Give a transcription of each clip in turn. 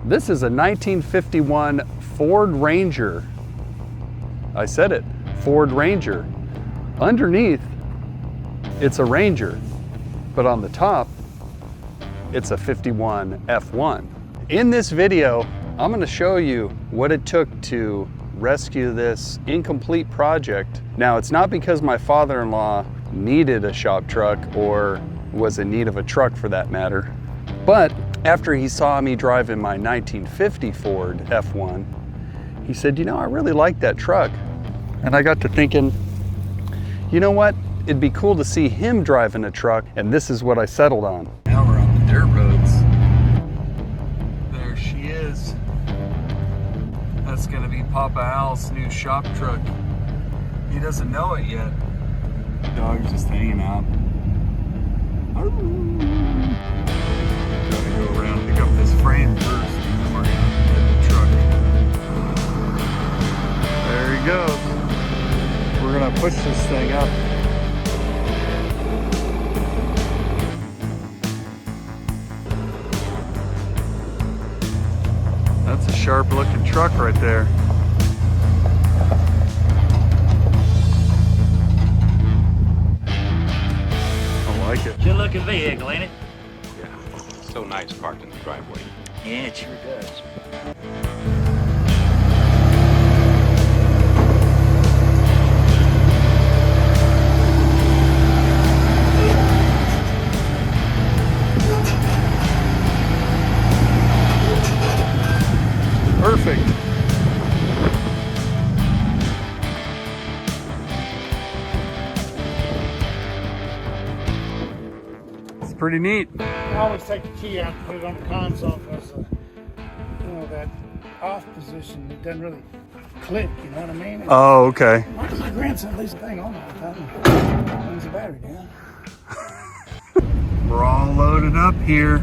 This is a 1951 Ford Ranger. I said it, Ford Ranger. Underneath, it's a Ranger, but on the top, it's a 51 F1. In this video, I'm gonna show you what it took to rescue this incomplete project. Now, it's not because my father-in-law needed a shop truck or was in need of a truck for that matter, but after he saw me driving my 1950 Ford F1, he said, you know, I really like that truck. And I got to thinking, you know what? It'd be cool to see him driving a truck, and this is what I settled on. Now we're on the dirt roads. There she is. That's gonna be Papa Al's new shop truck. He doesn't know it yet. The dog's just hanging out. Gotta go around, pick up this frame first, and then we're gonna hit the truck. There he goes. We're gonna push this thing up. That's a sharp looking truck right there. I like it. Good looking vehicle, ain't it? Yeah, so nice parked in the driveway. Yeah, it sure does. Perfect. It's pretty neat. I always take the key out and put it on the console because, you know, that off position, it doesn't really click, you know what I mean? Oh, okay. My grandson leaves the thing on all the time. Turns the battery down. We're all loaded up here.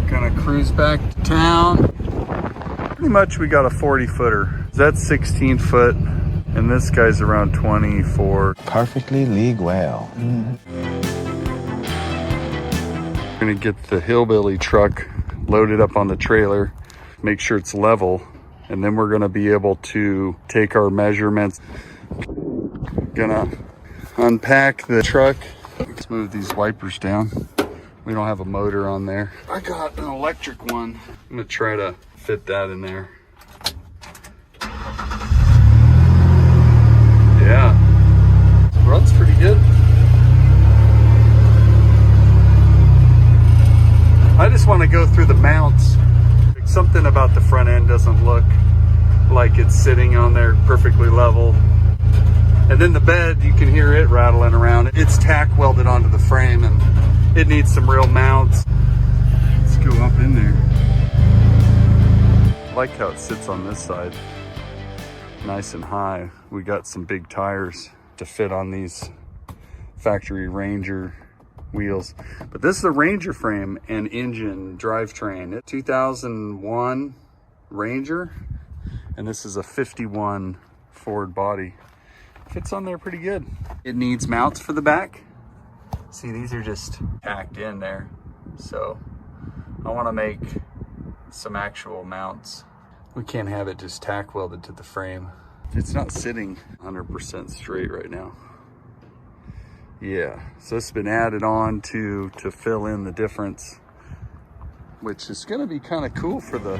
Gonna cruise back to town. Pretty much we got a 40 footer. That's 16 foot, and this guy's around 24. Perfectly legal. We're gonna get the hillbilly truck loaded up on the trailer, make sure it's level, and then we're gonna be able to take our measurements. Gonna unpack the truck. Let's move these wipers down. We don't have a motor on there. I got an electric one. I'm gonna try to fit that in there. Yeah, runs pretty good. I just want to go through the mounts. Something about the front end doesn't look like it's sitting on there perfectly level. And then the bed, you can hear it rattling around. It's tack welded onto the frame and it needs some real mounts. Let's go up in there. I like how it sits on this side. Nice and high. We got some big tires to fit on these factory Ranger wheels. But this is a Ranger frame and engine drivetrain. 2001 Ranger, and this is a 51 Ford body. Fits on there pretty good. It needs mounts for the back. See, these are just tacked in there. So I want to make some actual mounts. We can't have it just tack welded to the frame. It's not sitting 100% straight right now. Yeah, so it's been added on to fill in the difference, which is gonna be kind of cool for the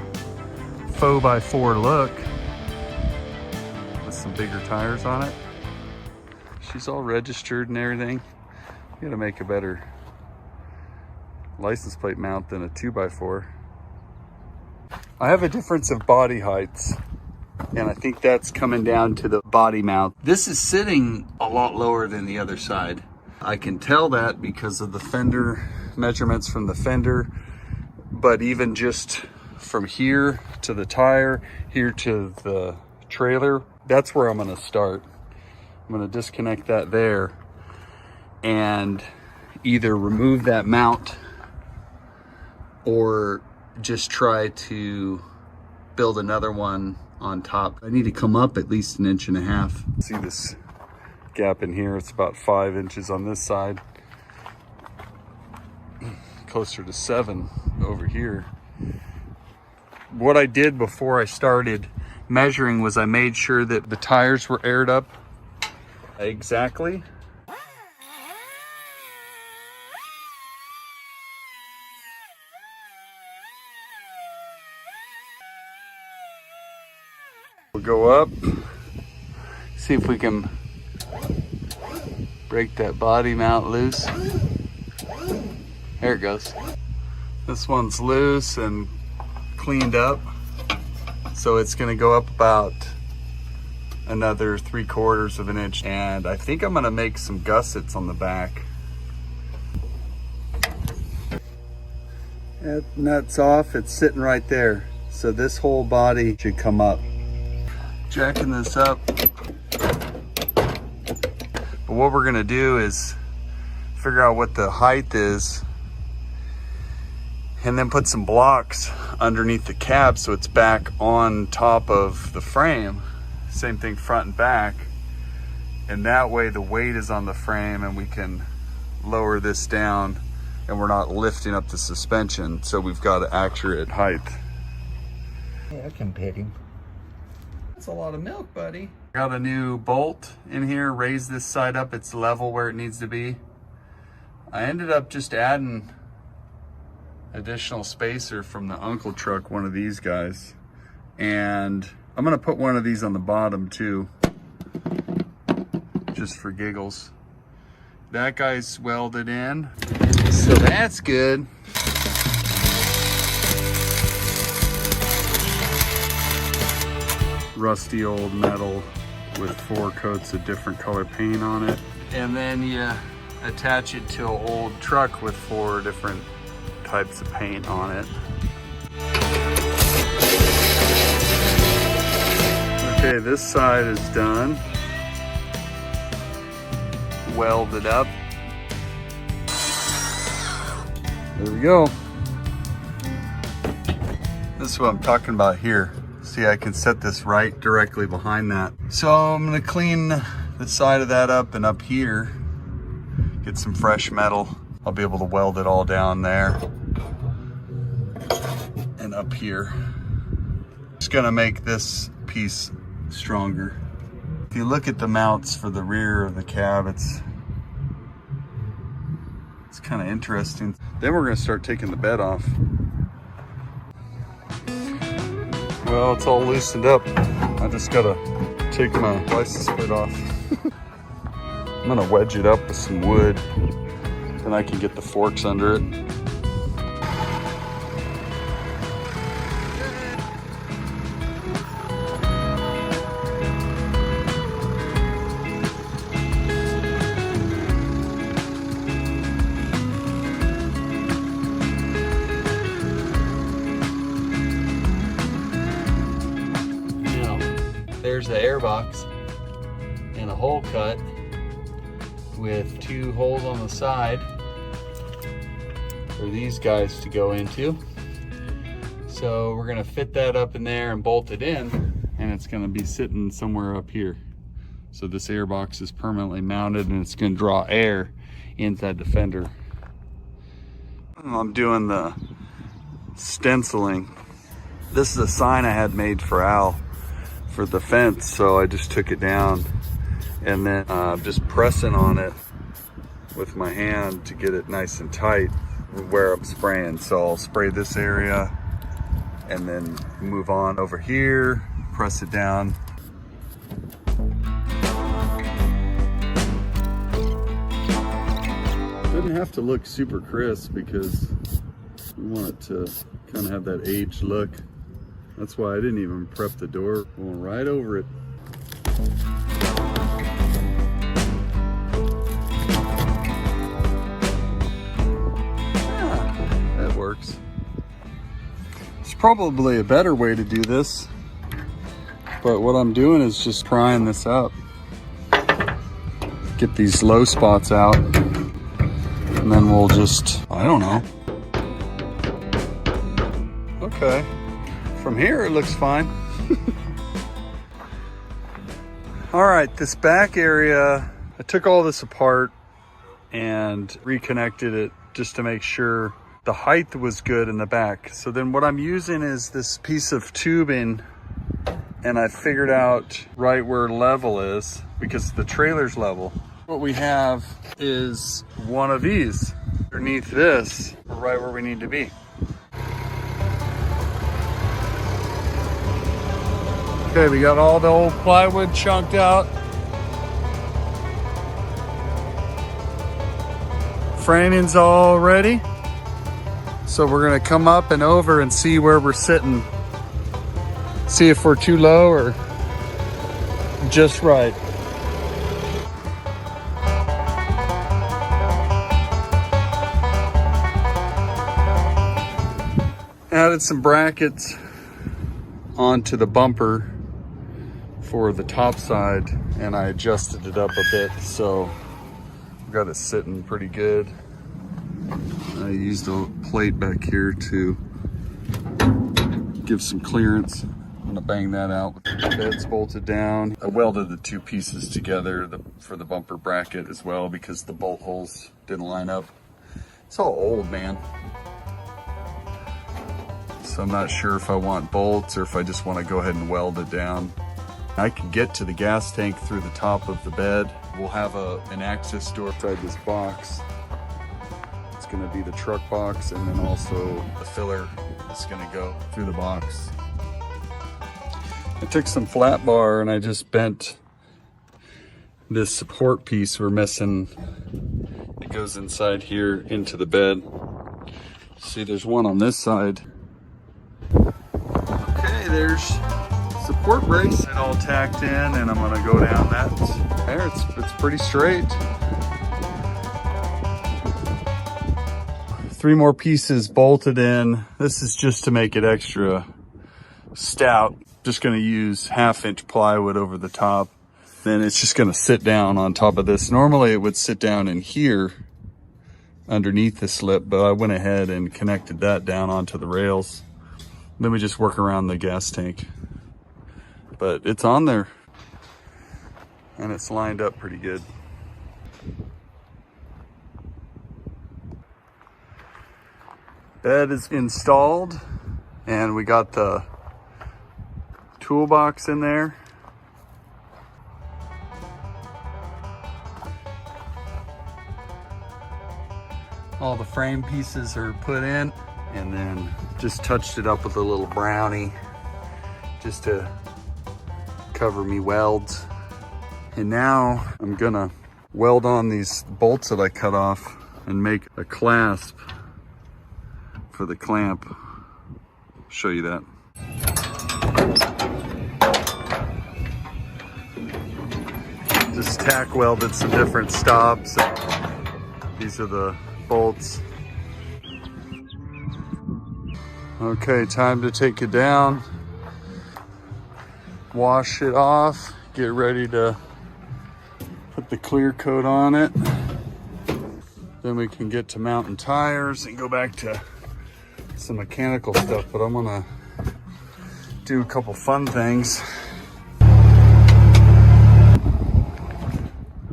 4x4 look with some bigger tires on it. She's all registered and everything. You gotta make a better license plate mount than a 2x4. I have a difference of body heights, and I think that's coming down to the body mount. This is sitting a lot lower than the other side. I can tell that because of the fender measurements from the fender, but even just from here to the tire, here to the trailer, that's where I'm gonna start. I'm gonna disconnect that there and either remove that mount or just try to build another one on top. I need to come up at least 1.5 inches. See this gap in here? It's about 5 inches on this side. Closer to 7 over here. What I did before I started measuring was I made sure that the tires were aired up exactly. We'll go up, see if we can break that body mount loose. There it goes. This one's loose and cleaned up. So it's gonna go up about another 3/4 of an inch. And I think I'm gonna make some gussets on the back. That nut's off, it's sitting right there. So this whole body should come up. Jacking this up. But what we're gonna do is figure out what the height is and then put some blocks underneath the cab so it's back on top of the frame. Same thing front and back. And that way the weight is on the frame and we can lower this down and we're not lifting up the suspension, so we've got an accurate height. Yeah, I can pet him. That's a lot of milk, buddy. Got a new bolt in here, raise this side up, it's level where it needs to be. I ended up just adding additional spacer from the Uncle truck, one of these guys. And I'm gonna put one of these on the bottom too, just for giggles. That guy's welded in, so that's good. Rusty old metal with 4 coats of different color paint on it. And then you attach it to an old truck with 4 different types of paint on it. Okay, this side is done. Welded up. There we go. This is what I'm talking about here. See, I can set this right directly behind that. So I'm gonna clean the side of that up and up here, get some fresh metal. I'll be able to weld it all down there and up here. Just gonna make this piece stronger. If you look at the mounts for the rear of the cab, it's kind of interesting. Then we're gonna start taking the bed off. Well, it's all loosened up. I just gotta take my license plate off. I'm gonna wedge it up with some wood, then I can get the forks under it. There's the airbox and a hole cut with 2 holes on the side for these guys to go into. So we're gonna fit that up in there and bolt it in, and it's gonna be sitting somewhere up here. So this airbox is permanently mounted and it's gonna draw air inside the fender. I'm doing the stenciling. This is a sign I had made for Al for the fence, so I just took it down and then just pressing on it with my hand to get it nice and tight where I'm spraying. So I'll spray this area and then move on over here, press it down. Doesn't have to look super crisp because we want it to kind of have that aged look. That's why I didn't even prep the door, going right over it. Yeah, that works. There's probably a better way to do this, but what I'm doing is just prying this up. Get these low spots out, and then we'll just, I don't know. Okay. From here, it looks fine. All right, this back area, I took all this apart and reconnected it just to make sure the height was good in the back. So then what I'm using is this piece of tubing, and I figured out right where level is because the trailer's level. What we have is one of these underneath this, right where we need to be. Okay, we got all the old plywood chunked out. Framing's all ready. So we're gonna come up and over and see where we're sitting. See if we're too low or just right. Added some brackets onto the bumper for the top side, and I adjusted it up a bit, so got it sitting pretty good. I used a plate back here to give some clearance. I'm gonna bang that out with the bed's bolted down. I welded the two pieces together for the bumper bracket as well because the bolt holes didn't line up. It's all old, man. So I'm not sure if I want bolts or if I just want to go ahead and weld it down. I can get to the gas tank through the top of the bed. We'll have an access door inside this box. It's going to be the truck box, and then also the filler is going to go through the box. I took some flat bar and I just bent this support piece we're missing. It goes inside here into the bed. See, there's one on this side. Okay, there's support brace. It all tacked in, and I'm gonna go down that. There, it's pretty straight. 3 more pieces bolted in. This is just to make it extra stout. Just gonna use 1/2-inch plywood over the top. Then it's just gonna sit down on top of this. Normally it would sit down in here underneath the slip, but I went ahead and connected that down onto the rails. Then we just work around the gas tank. But it's on there and it's lined up pretty good. Bed is installed and we got the toolbox in there. All the frame pieces are put in, and then just touched it up with a little brownie just to cover me welds. And now I'm gonna weld on these bolts that I cut off and make a clasp for the clamp. Show you that. Just tack welded some different stops. These are the bolts. Okay, time to take it down, wash it off, get ready to put the clear coat on it. Then we can get to mounting tires and go back to some mechanical stuff, but I'm gonna do a couple fun things.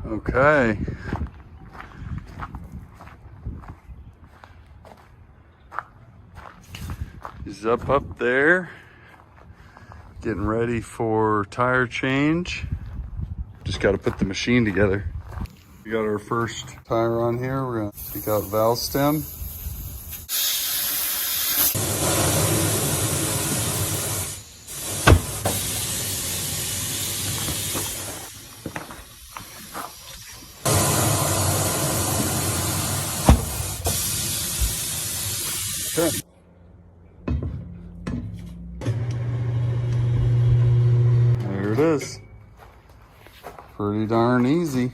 Okay. He's up there, getting ready for tire change. Just got to put the machine together. We got our first tire on here. We're gonna take out valve stem. Okay. There it is. Pretty darn easy.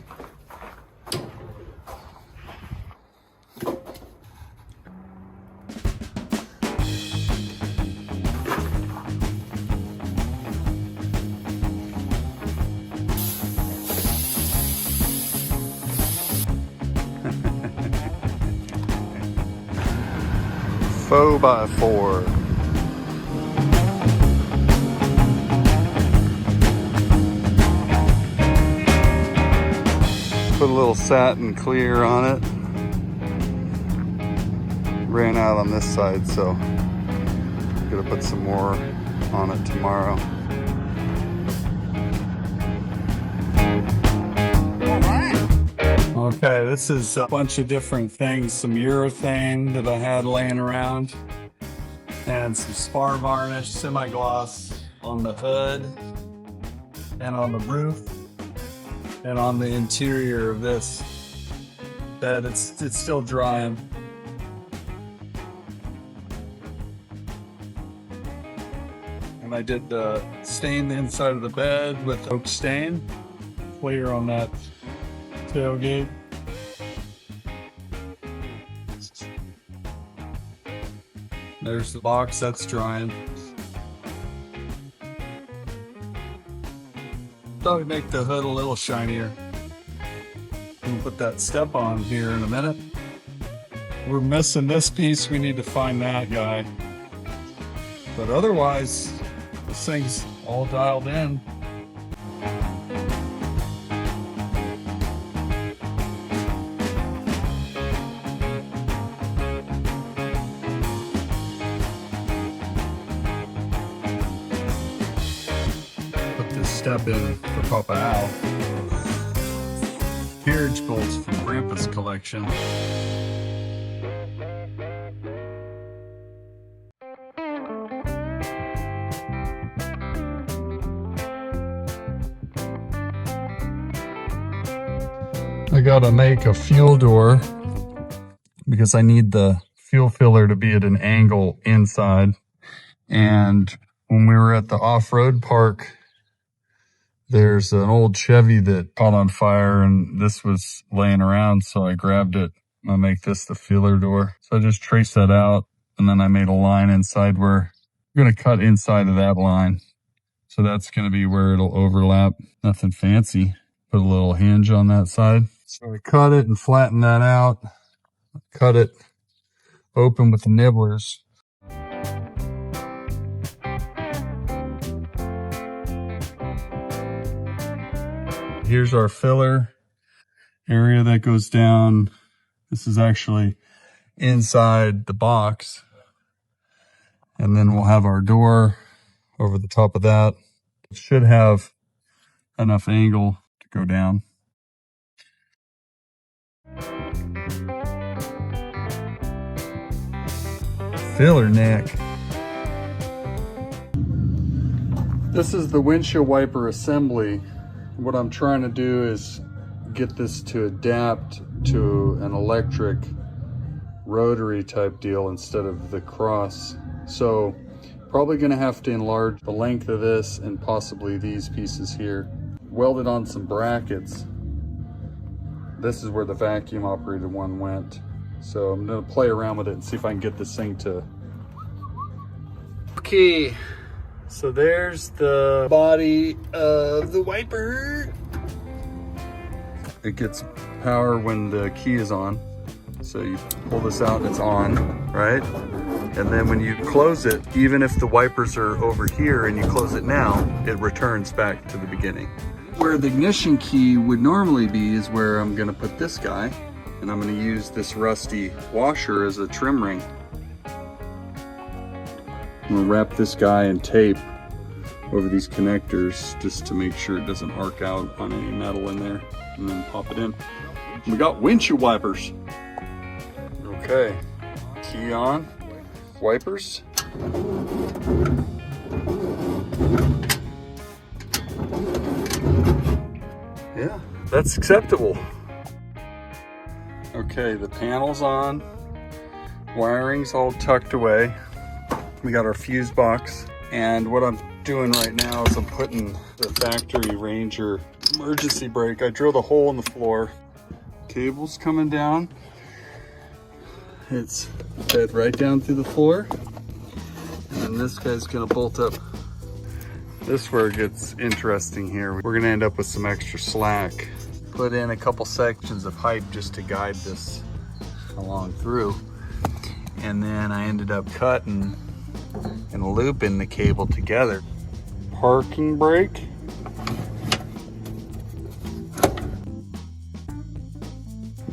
Four by four. Put a little satin clear on it. ran out on this side, so gonna put some more on it tomorrow. Okay, this is a bunch of different things. Some urethane that I had laying around, and some spar varnish, semi-gloss on the hood, and on the roof, and on the interior of this bed. It's still drying. And I did stain the inside of the bed with oak stain, clear on that tailgate. There's the box, that's drying. Thought we'd make the hood a little shinier. We'll put that step on here in a minute. We're missing this piece, we need to find that guy. But otherwise, this thing's all dialed in. Put this step in for Papa Al. Carriage bolts from Grandpa's collection. I gotta make a fuel door because I need the fuel filler to be at an angle inside. And when we were at the off-road park, there's an old Chevy that caught on fire and this was laying around, so I grabbed it. I'll make this the filler door. So I just traced that out, and then I made a line inside where I'm gonna cut inside of that line. So that's gonna be where it'll overlap. Nothing fancy. Put a little hinge on that side. So I cut it and flattened that out. Cut it open with the nibblers. Here's our filler area that goes down. This is actually inside the box. And then we'll have our door over the top of that. It should have enough angle to go down. Filler neck. This is the windshield wiper assembly. What I'm trying to do is get this to adapt to an electric rotary type deal instead of the cross. So probably gonna have to enlarge the length of this and possibly these pieces here. Welded on some brackets. This is where the vacuum operated one went. So I'm gonna play around with it and see if I can get this thing to... Okay, so there's the body of the wiper. It gets power when the key is on. So you pull this out and it's on, right? And then when you close it, even if the wipers are over here and you close it now, it returns back to the beginning. Where the ignition key would normally be is where I'm gonna put this guy, and I'm gonna use this rusty washer as a trim ring. I'm gonna wrap this guy in tape over these connectors just to make sure it doesn't arc out on any metal in there, and then pop it in. We got windshield wipers. Okay, key on, wipers. Yeah, that's acceptable. Okay, the panel's on, wiring's all tucked away. We got our fuse box, and what I'm doing right now is I'm putting the factory Ranger emergency brake. I drilled a hole in the floor. Cable's coming down. It's fed right down through the floor. And then this guy's gonna bolt up. This is where it gets interesting here. We're gonna end up with some extra slack. Put in a couple sections of pipe just to guide this along through. And then I ended up cutting and looping the cable together. Parking brake.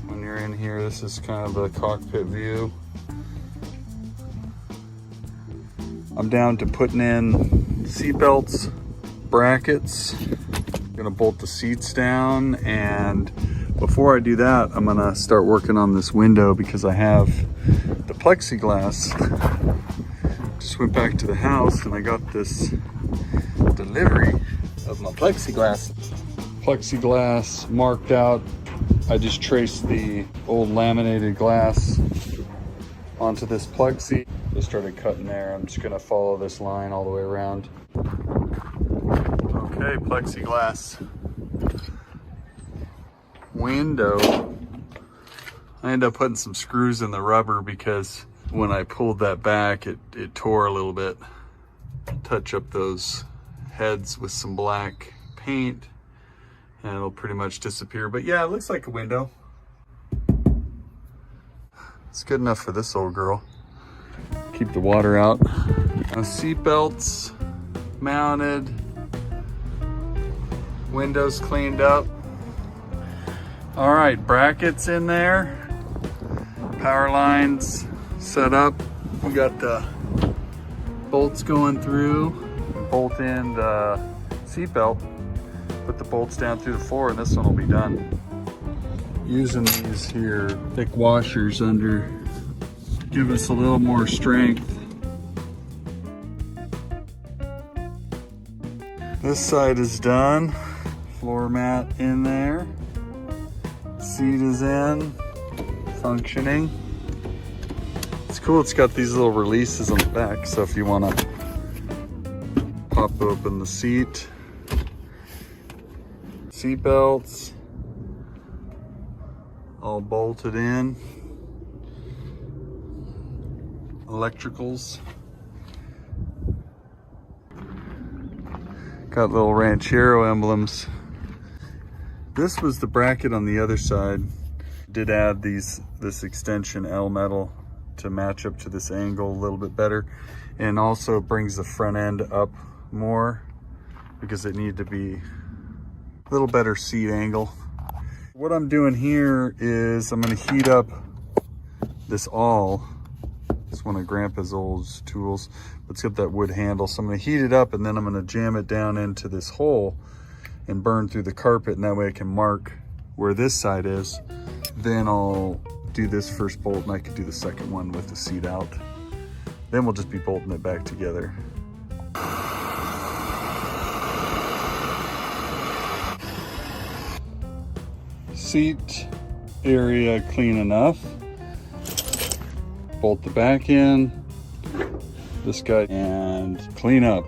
When you're in here, this is kind of a cockpit view. I'm down to putting in seat belts, brackets. Gonna bolt the seats down, and before I do that, I'm gonna start working on this window because I have the plexiglass. Just went back to the house and I got this delivery of my plexiglass. Plexiglass marked out. I just traced the old laminated glass onto this plexi. Just started cutting there. I'm just gonna follow this line all the way around. Okay, plexiglass window. I ended up putting some screws in the rubber because when I pulled that back, it tore a little bit. Touch up those heads with some black paint and it'll pretty much disappear. But yeah, it looks like a window. It's good enough for this old girl. Keep the water out. Seat belts mounted. Windows cleaned up. All right, brackets in there. Power lines set up. We got the bolts going through. Bolt in the seat belt. Put the bolts down through the floor and this one will be done. Using these here thick washers under, give us a little more strength. This side is done. Floor mat in there. Seat is in, functioning. It's cool, it's got these little releases on the back, so if you want to pop open the seat belts, all bolted in. Electricals. Got little Ranchero emblems. This was the bracket on the other side. Did add this extension L metal to match up to this angle a little bit better, and also brings the front end up more because it needed to be a little better seat angle. What I'm doing here is I'm going to heat up this awl. It's one of Grandpa's old tools. It's got that wood handle, so I'm going to heat it up and then I'm going to jam it down into this hole and burn through the carpet, and that way I can mark where this side is. Then I'll do this first bolt and I can do the second one with the seat out. Then we'll just be bolting it back together. Seat area clean enough. Bolt the back in, this guy, and clean up.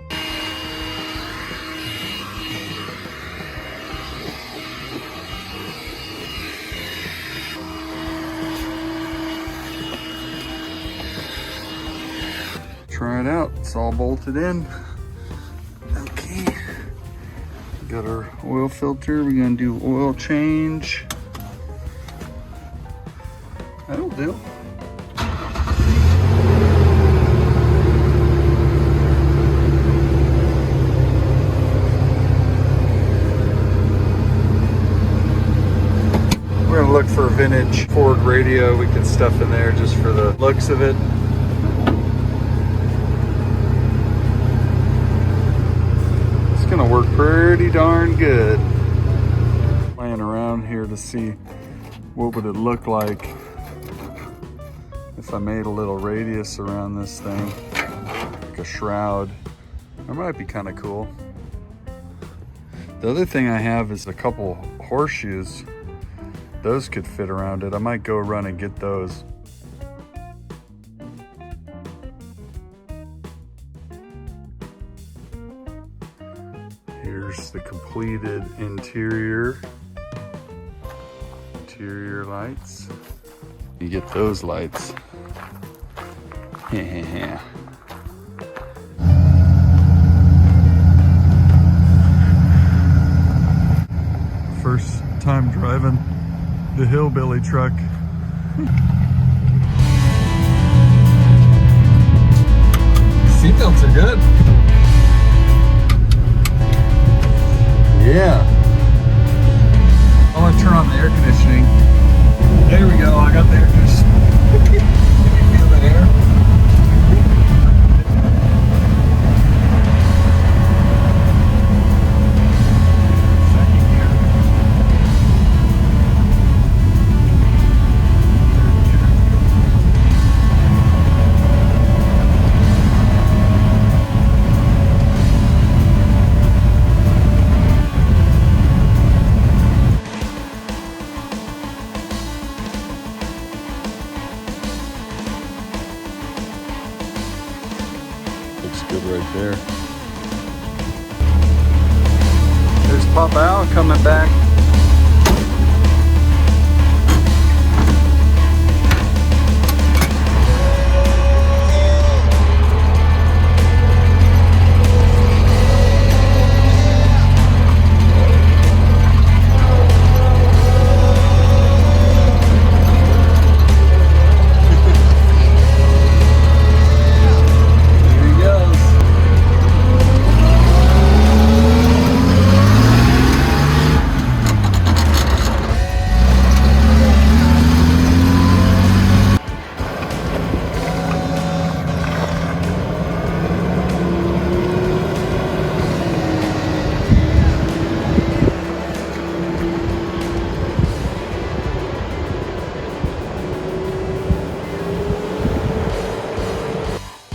Try it out, it's all bolted in. Okay, got our oil filter, we're gonna do oil change. That'll do. We're gonna look for a vintage Ford radio we can stuff in there just for the looks of it. It's gonna work pretty darn good. Playing around here to see what would it look like if I made a little radius around this thing, like a shroud. That might be kind of cool. The other thing I have is a couple horseshoes. Those could fit around it. I might go run and get those. Here's the completed interior lights. You get those lights. Yeah. First time driving the hillbilly truck. Seatbelts are good. Yeah. I want to turn on the air conditioning. There we go, I got the air conditioning. Can you feel the air? looks good right there. There's Pop Al coming back.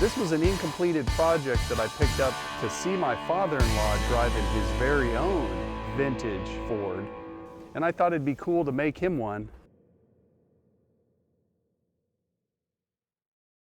This was an incompleted project that I picked up to see my father-in-law driving his very own vintage Ford. And I thought it'd be cool to make him one.